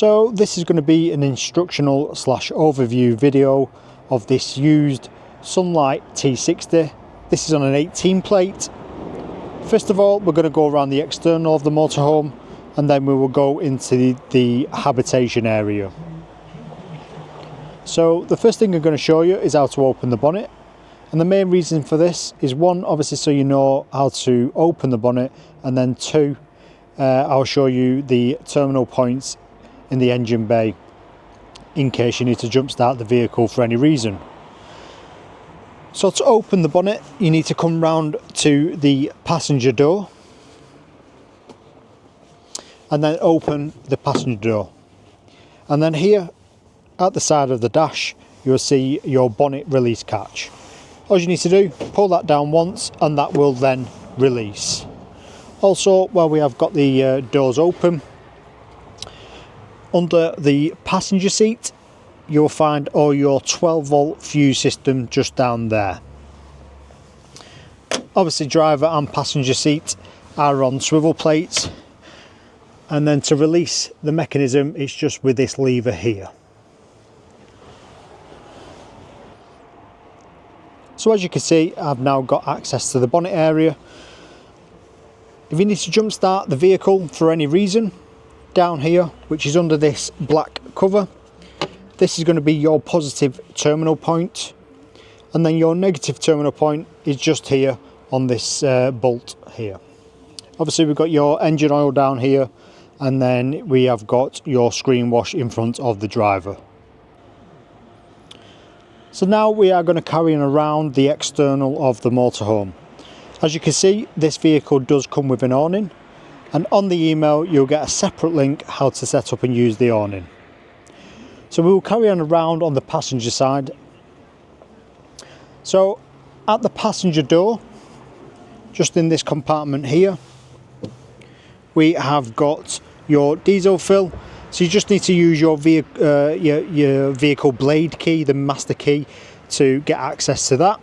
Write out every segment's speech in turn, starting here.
So this is going to be an instructional slash overview video of this used Sunlight T60. This is on an 18 plate. First of all, we're going to go around the external of the motorhome, and then we will go into the habitation area. So the first thing I'm going to show you is how to open the bonnet. And the main reason for this is, one, obviously so you know how to open the bonnet, and then two, I'll show you the terminal points in the engine bay in case you need to jump start the vehicle for any reason. So to open the bonnet, you need to come round to the passenger door and then open the passenger door. And then here at the side of the dash, you'll see your bonnet release catch. All you need to do, pull that down once and that will then release. Also, while we have got the doors open, under the passenger seat, you'll find all your 12 volt fuse system just down there. Obviously driver and passenger seat are on swivel plates, and then to release the mechanism it's just with this lever here. So as you can see, I've now got access to the bonnet area. If you need to jump start the vehicle for any reason, down here, which is under this black cover, this is going to be your positive terminal point, and then your negative terminal point is just here on this bolt here. Obviously we've got your engine oil down here, and then we have got your screen wash in front of the driver. So now we are going to carry on around the external of the motorhome. As you can see, this vehicle does come with an awning, and on the email you'll get a separate link how to set up and use the awning. So we will carry on around on the passenger side. So at the passenger door, just in this compartment here, we have got your diesel fill. So you just need to use your vehicle blade key, the master key, to get access to that.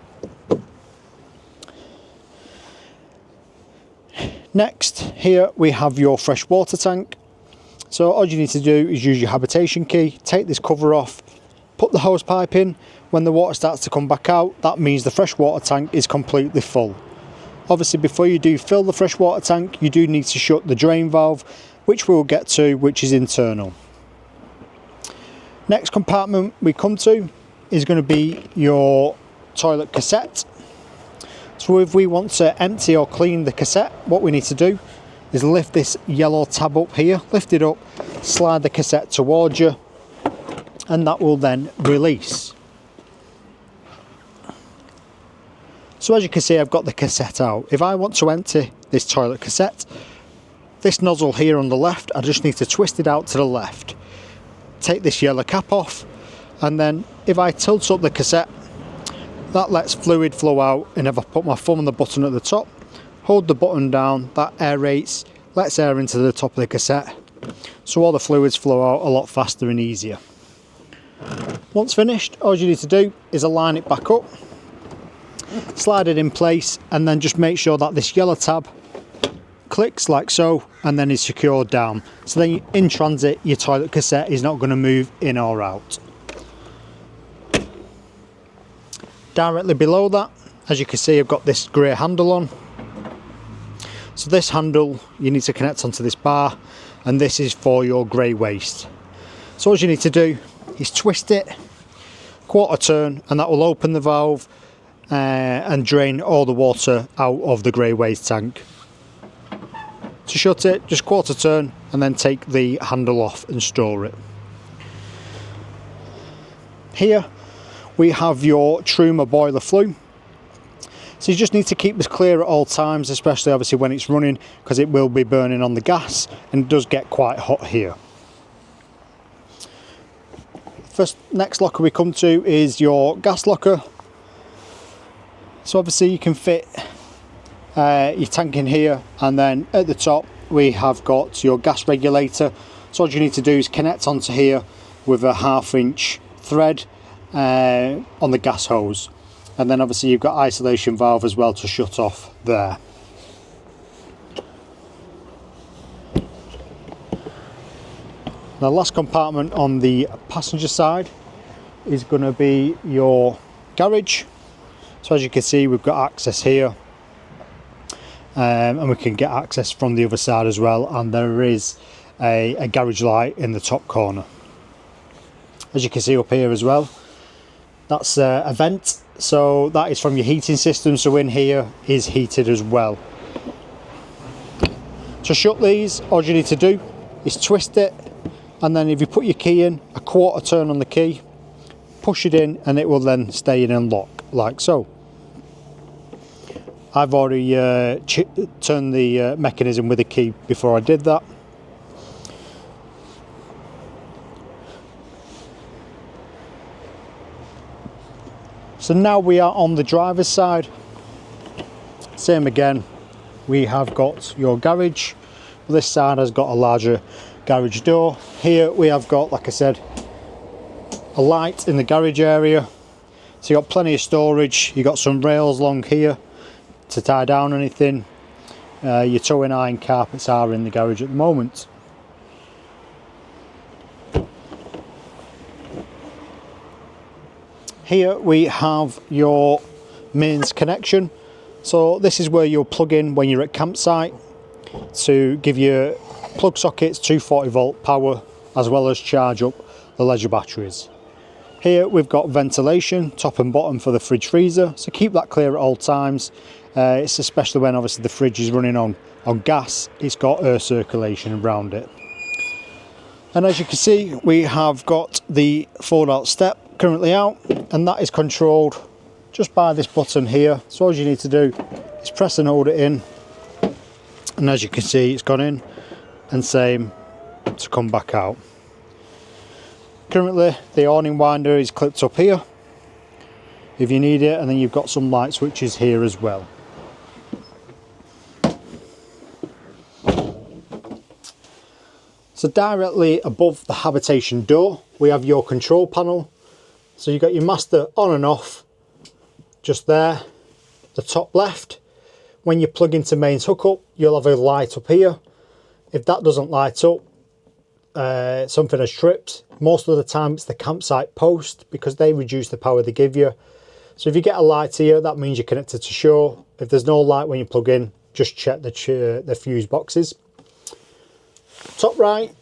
Next, here we have your fresh water tank. So all you need to do is use your habitation key, take this cover off, put the hose pipe in. When the water starts to come back out, that means the fresh water tank is completely full. Obviously before you do fill the fresh water tank, you do need to shut the drain valve, which we'll get to, which is internal. Next compartment we come to is going to be your toilet cassette. So if we want to empty or clean the cassette, what we need to do is lift this yellow tab up here, lift it up, slide the cassette towards you, and that will then release. So as you can see, I've got the cassette out. If I want to empty this toilet cassette, this nozzle here on the left, I just need to twist it out to the left, take this yellow cap off, and then if I tilt up the cassette, that lets fluid flow out. And if I put my thumb on the button at the top, hold the button down, that aerates, lets air into the top of the cassette, so all the fluids flow out a lot faster and easier. Once finished, all you need to do is align it back up, slide it in place, and then just make sure that this yellow tab clicks like so, and then is secured down. So then in transit, your toilet cassette is not going to move in or out. Directly below that, as you can see, I've got this grey handle on. So this handle you need to connect onto this bar, and this is for your grey waste. So what you need to do is twist it, quarter turn, and that will open the valve and drain all the water out of the grey waste tank. To shut it, just quarter turn and then take the handle off and store it. Here we have your Truma boiler flue. So you just need to keep this clear at all times, especially obviously when it's running, because it will be burning on the gas and it does get quite hot here. Next locker we come to is your gas locker. So obviously you can fit your tank in here, and then at the top we have got your gas regulator. So all you need to do is connect onto here with a 1/2 inch thread on the gas hose, and then obviously you've got isolation valve as well to shut off there. The last compartment on the passenger side is going to be your garage. So as you can see, we've got access here, and we can get access from the other side as well, and there is a garage light in the top corner. As you can see up here as well, that's a vent, so that is from your heating system, so in here is heated as well. To shut these, all you need to do is twist it, and then if you put your key in, a quarter turn on the key, push it in, and it will then stay in and lock like so. I've already turned the mechanism with a key before I did that. So now we are on the driver's side. Same again, we have got your garage. This side has got a larger garage door. Here we have got, like I said, a light in the garage area. So you've got plenty of storage. You've got some rails along here to tie down anything. Your towing iron carpets are in the garage at the moment. Here we have your mains connection. So this is where you'll plug in when you're at campsite to give you plug sockets, 240 volt power, as well as charge up the leisure batteries. Here we've got ventilation, top and bottom for the fridge freezer, so keep that clear at all times. It's especially when obviously the fridge is running on gas, it's got air circulation around it. And as you can see, we have got the fold out step currently out, and that is controlled just by this button here. So all you need to do is press and hold it in, and as you can see, it's gone in, and same to come back out. Currently the awning winder is clipped up here if you need it, and then you've got some light switches here as well. So directly above the habitation door we have your control panel. So you've got your master on and off just there, the top left. When you plug into mains hookup, you'll have a light up here. If that doesn't light up, something has tripped. Most of the time it's the campsite post, because they reduce the power they give you. So if you get a light here, that means you're connected to shore. If there's no light when you plug in, just check the fuse boxes. Top right,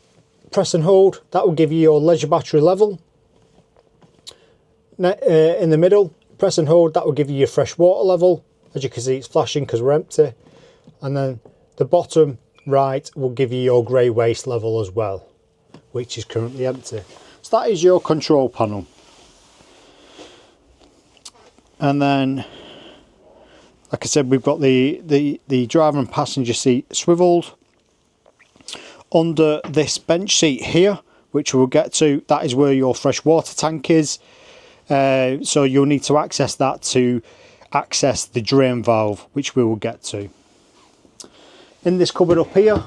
press and hold, that will give you your leisure battery level. In the middle, press and hold, that will give you your fresh water level. As you can see, it's flashing because we're empty. And then the bottom right will give you your grey waste level as well, which is currently empty. So that is your control panel. And then, like I said, we've got the driver and passenger seat swiveled. Under this bench seat here, which we'll get to, that is where your fresh water tank is. So you'll need to access that to access the drain valve, which we will get to. In this cupboard up here,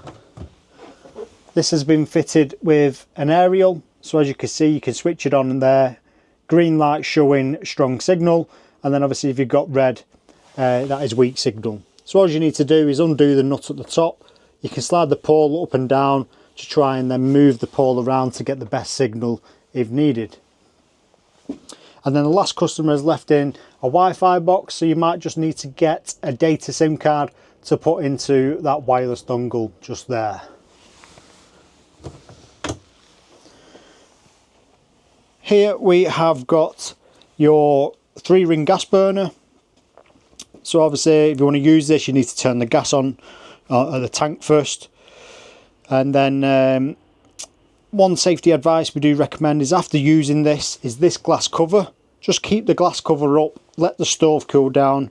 this has been fitted with an aerial. So as you can see, you can switch it on in there. Green light showing strong signal, and then obviously if you've got red, that is weak signal. So all you need to do is undo the nut at the top. You can slide the pole up and down to try and then move the pole around to get the best signal if needed. And then the last customer has left in a Wi-Fi box, so you might just need to get a data SIM card to put into that wireless dongle just there. Here we have got your 3-ring gas burner. So obviously if you want to use this, you need to turn the gas on at the tank first. And then one safety advice we do recommend is, after using this glass cover. Just keep the glass cover up, let the stove cool down.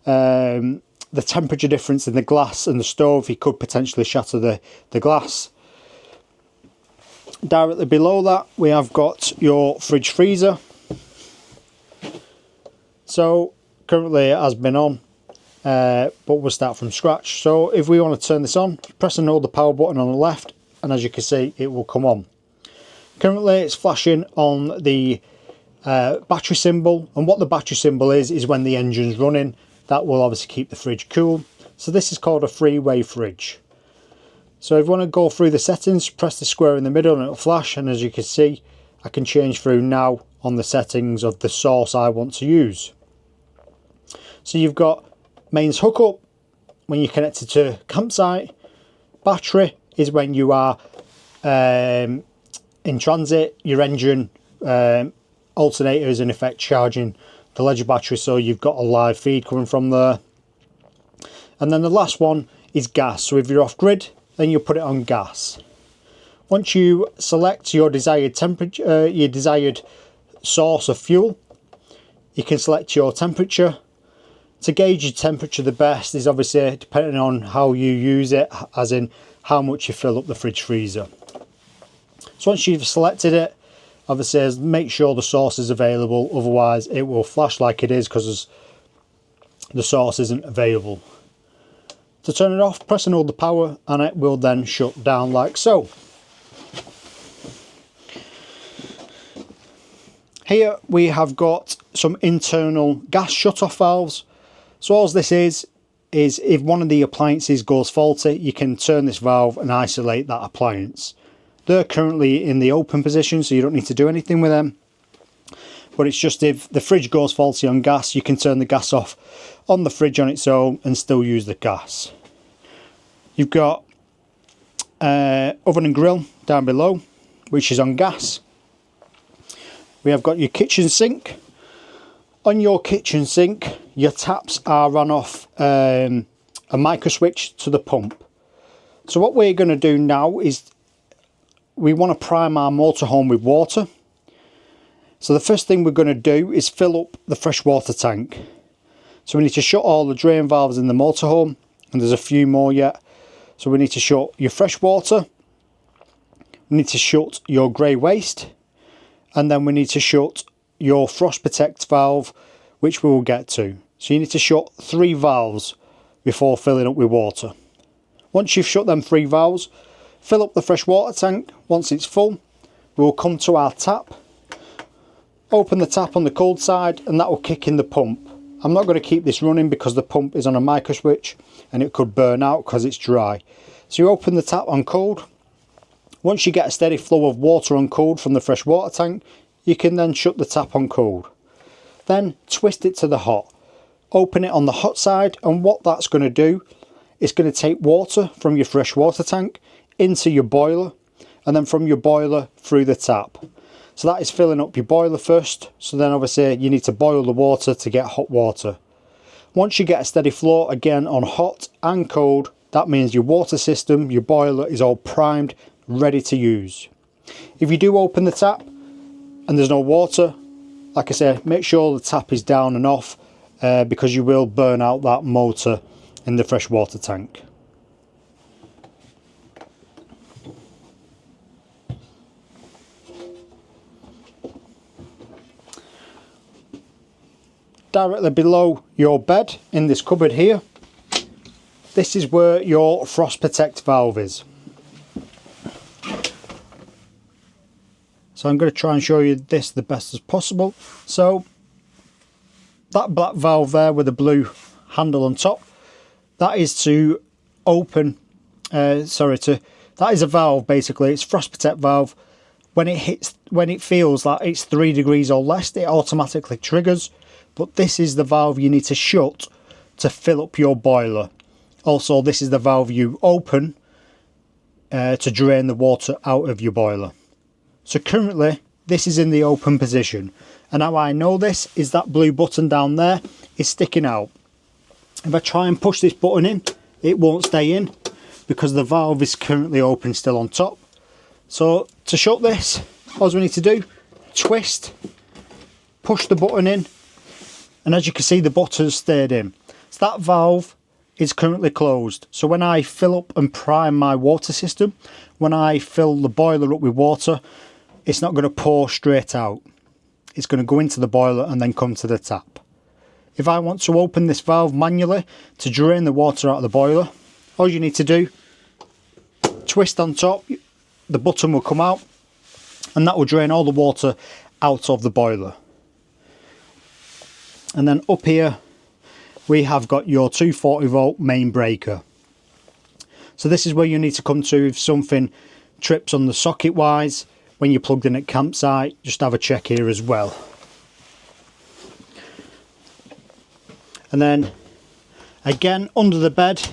The temperature difference in the glass and the stove, you could potentially shatter the glass. Directly below that we have got your fridge freezer. So currently it has been on, but we'll start from scratch. So if we want to turn this on, press and hold the power button on the left, and as you can see, it will come on. Currently it's flashing on the battery symbol, and what the battery symbol is when the engine's running. That will obviously keep the fridge cool. So this is called a three-way fridge. So if you want to go through the settings, press the square in the middle and it'll flash, and as you can see I can change through now on the settings of the source I want to use. So you've got mains hookup when you're connected to campsite, battery is when you are in transit, your engine alternator is in effect charging the ledger battery, so you've got a live feed coming from there. And then the last one is gas, so if you're off grid then you put it on gas. Once you select your desired temperature, your desired source of fuel, you can select your temperature. To gauge your temperature the best is obviously depending on how you use it, as in how much you fill up the fridge freezer. So once you've selected it, obviously make sure the source is available, otherwise it will flash like it is because the source isn't available. To turn it off, press and hold the power and it will then shut down like so. Here we have got some internal gas shut-off valves. So all this is if one of the appliances goes faulty, you can turn this valve and isolate that appliance. They're currently in the open position, so you don't need to do anything with them. But it's just if the fridge goes faulty on gas, you can turn the gas off on the fridge on its own and still use the gas. You've got oven and grill down below, which is on gas. We have got your kitchen sink. On your kitchen sink, your taps are run off a micro switch to the pump. So what we're going to do now is we want to prime our motorhome with water. So the first thing we're going to do is fill up the fresh water tank. So we need to shut all the drain valves in the motorhome, and there's a few more yet. So we need to shut your fresh water, we need to shut your grey waste, and then we need to shut your frost protect valve, which we will get to. So you need to shut 3 valves before filling up with water. Once you've shut them 3 valves, fill up the fresh water tank. Once it's full, we will come to our tap, open the tap on the cold side, and that will kick in the pump. I'm not going to keep this running because the pump is on a micro switch and it could burn out because it's dry. So you open the tap on cold. Once you get a steady flow of water on cold from the fresh water tank, you can then shut the tap on cold. Then twist it to the hot. Open it on the hot side, and what that's going to do is going to take water from your fresh water tank into your boiler, and then from your boiler through the tap. So that is filling up your boiler first, so then obviously you need to boil the water to get hot water. Once you get a steady flow again on hot and cold, that means your water system, your boiler is all primed, ready to use. If you do open the tap and there's no water, like I said, make sure the tap is down and off because you will burn out that motor in the fresh water tank. Directly below your bed in this cupboard here, this is where your frost protect valve is. So I'm going to try and show you this the best as possible. So that black valve there with the blue handle on top, that is to open, that is a valve basically. It's frost protect valve. When it feels like it's 3 degrees or less, it automatically triggers. But this is the valve you need to shut to fill up your boiler. Also, this is the valve you open to drain the water out of your boiler. So currently, this is in the open position. And how I know this is that blue button down there is sticking out. If I try and push this button in, it won't stay in because the valve is currently open still on top. So to shut this, all we need to do, twist, push the button in, and as you can see the button's stayed in. So that valve is currently closed. So when I fill up and prime my water system, when I fill the boiler up with water, it's not going to pour straight out. It's going to go into the boiler and then come to the tap. If I want to open this valve manually to drain the water out of the boiler, all you need to do, twist on top, the button will come out and that will drain all the water out of the boiler. And then up here we have got your 240 volt main breaker. So this is where you need to come to if something trips on the socket wise when you're plugged in at campsite. Just have a check here as well. And then again, under the bed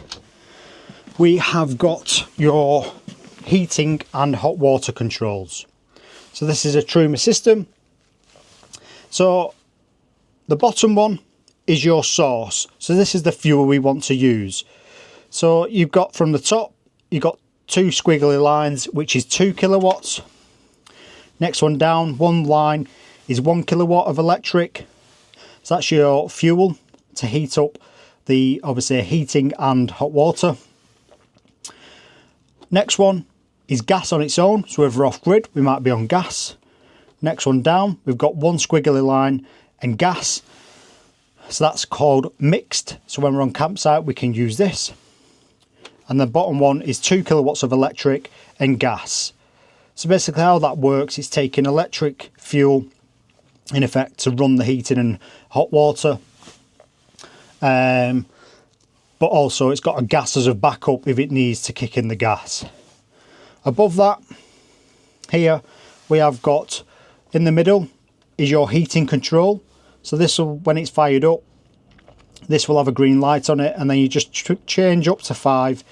we have got your heating and hot water controls. So this is a Truma system. So the bottom one is your source. So this is the fuel we want to use. So you've got from the top, you've got two squiggly lines, which is 2 kilowatts. Next one down, one line is 1 kilowatt of electric. So that's your fuel to heat up the, obviously, heating and hot water. Next one is gas on its own. So if we're off grid, we might be on gas. Next one down, we've got one squiggly line and gas. So that's called mixed. So when we're on campsite, we can use this. And the bottom one is 2 kilowatts of electric and gas. So basically how that works is taking electric fuel in effect to run the heating and hot water. But also it's got a gas as a backup if it needs to kick in the gas. Above that, here we have got, in the middle is your heating control. So this will, when it's fired up, this will have a green light on it, and then you just change up to 5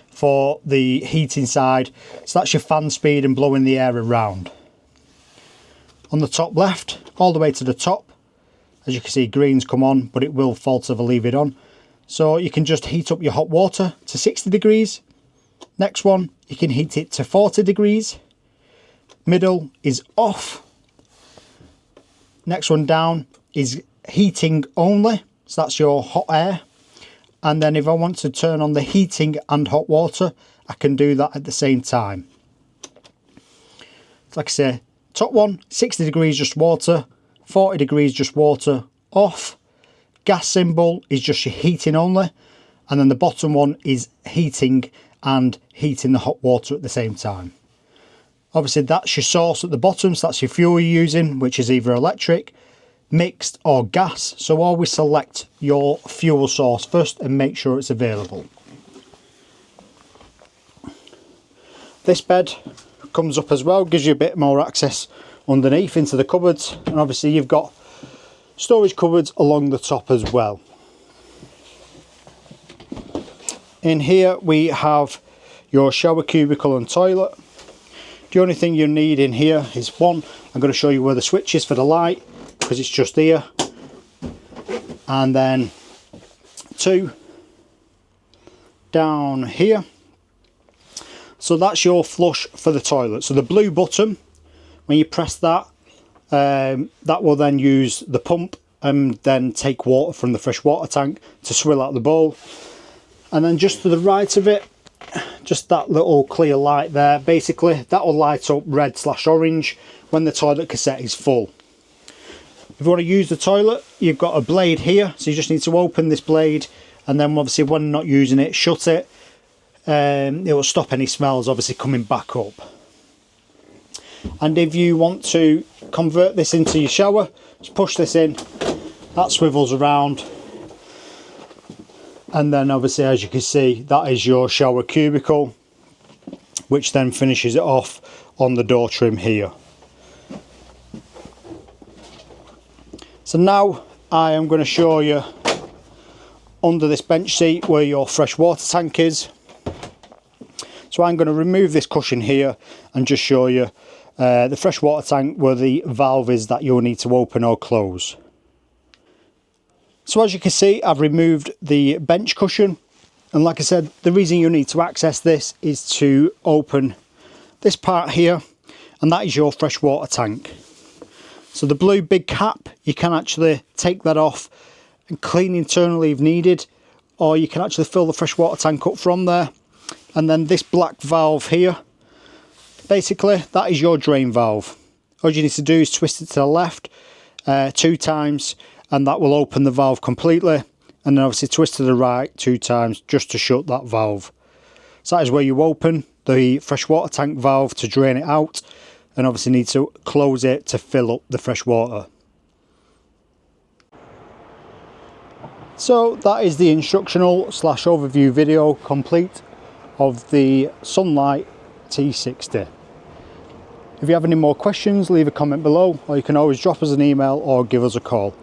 for the heating side. So that's your fan speed and blowing the air around. On the top left, all the way to the top, as you can see, greens come on, but it will falter if I leave it on. So you can just heat up your hot water to 60 degrees. Next one, you can heat it to 40 degrees. Middle is off. Next one down is heating only, so that's your hot air. And then if I want to turn on the heating and hot water, I can do that at the same time. Like I say, top one, 60 degrees just water, 40 degrees just water, off. Gas symbol is just your heating only, and then the bottom one is heating and heating the hot water at the same time. Obviously that's your source at the bottom, so that's your fuel you're using, which is either electric, mixed or gas. So always select your fuel source first and make sure it's available. This bed comes up as well, gives you a bit more access underneath into the cupboards, and obviously you've got storage cupboards along the top as well. In here we have your shower cubicle and toilet. The only thing you need in here is one, I'm going to show you where the switch is for the light, because it's just here, and then 2 down here. So that's your flush for the toilet. So the blue button, when you press that, that will then use the pump and then take water from the fresh water tank to swill out the bowl. And then just to the right of it, just that little clear light there, basically that will light up red/orange when the toilet cassette is full. If you want to use the toilet, you've got a blade here, so you just need to open this blade, and then obviously when not using it, shut it. It will stop any smells obviously coming back up. And if you want to convert this into your shower, just push this in, that swivels around, and then obviously as you can see, that is your shower cubicle, which then finishes it off on the door trim here. So now I am going to show you under this bench seat where your fresh water tank is. So I'm going to remove this cushion here and just show you the fresh water tank where the valve is that you'll need to open or close. So as you can see, I've removed the bench cushion, and like I said, the reason you need to access this is to open this part here, and that is your fresh water tank. So the blue big cap, you can actually take that off and clean internally if needed, or you can actually fill the fresh water tank up from there. And then this black valve here, basically that is your drain valve. All you need to do is twist it to the left 2 times, and that will open the valve completely, and then obviously twist to the right 2 times just to shut that valve. So that is where you open the fresh water tank valve to drain it out, and obviously need to close it to fill up the fresh water. So that is the instructional / overview video complete of the Sunlight T60. If you have any more questions, leave a comment below, or you can always drop us an email or give us a call.